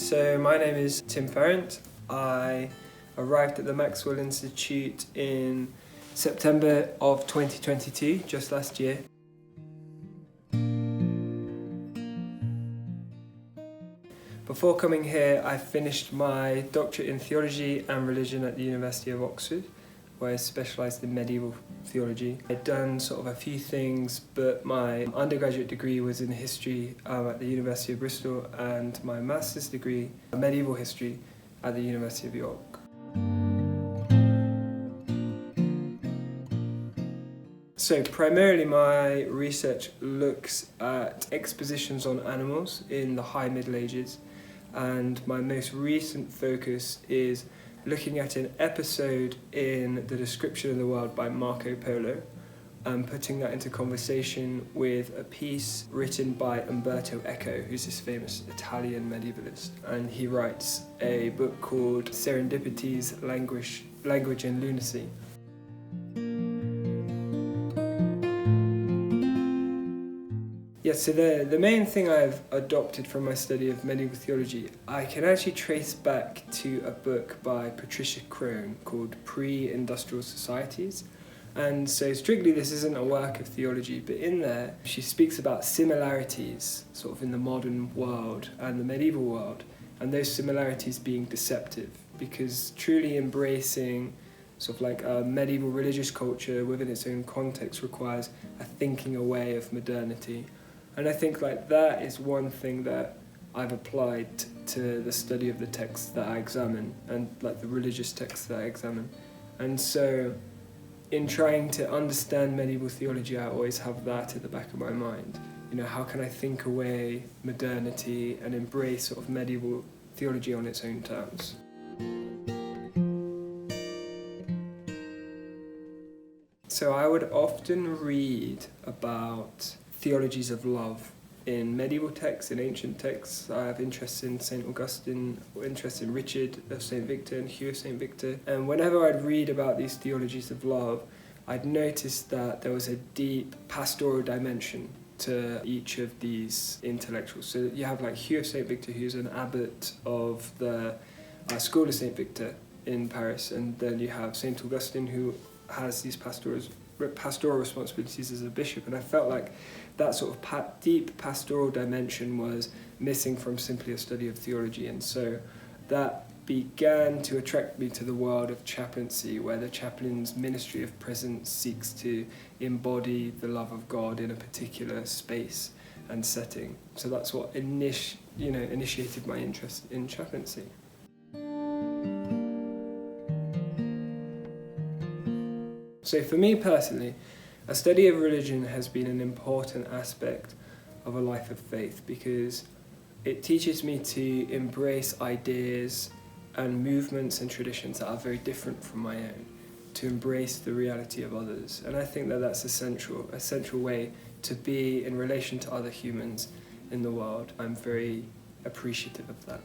So my name is Tim Farrant. I arrived at the Maxwell Institute in September of 2022, just last year. Before coming here, I finished my doctorate in theology and religion at the University of Oxford, where I specialised in medieval theology. I'd done sort of a few things, but my undergraduate degree was in history at the University of Bristol, and my master's degree, medieval history, at the University of York. So primarily my research looks at expositions on animals in the High Middle Ages, and my most recent focus is looking at an episode in The Description of the World by Marco Polo and putting that into conversation with a piece written by Umberto Eco, who's this famous Italian medievalist. And he writes a book called Serendipity's Language and Lunacy. Yeah, so the main thing I've adopted from my study of medieval theology, I can actually trace back to a book by Patricia Crone called Pre-Industrial Societies. And so strictly this isn't a work of theology, but in there she speaks about similarities sort of in the modern world and the medieval world, and those similarities being deceptive, because truly embracing sort of like a medieval religious culture within its own context requires a thinking away of modernity. And I think like that is one thing that I've applied to the study of the texts that I examine and like the religious texts that I examine. And so in trying to understand medieval theology, I always have that at the back of my mind. You know, how can I think away modernity and embrace sort of medieval theology on its own terms? So I would often read about theologies of love in medieval texts, in ancient texts. I have interest in St. Augustine, or interest in Richard of St. Victor and Hugh of St. Victor. And whenever I'd read about these theologies of love, I'd notice that there was a deep pastoral dimension to each of these intellectuals. So you have like Hugh of St. Victor, who's an abbot of the School of St. Victor in Paris, and then you have St. Augustine, who has these pastoral responsibilities as a bishop, and I felt like that sort of deep pastoral dimension was missing from simply a study of theology, and so that began to attract me to the world of chaplaincy, where the chaplain's ministry of presence seeks to embody the love of God in a particular space and setting. So that's what initiated my interest in chaplaincy. So for me personally, a study of religion has been an important aspect of a life of faith, because it teaches me to embrace ideas and movements and traditions that are very different from my own, to embrace the reality of others. And I think that that's essential way to be in relation to other humans in the world. I'm very appreciative of that.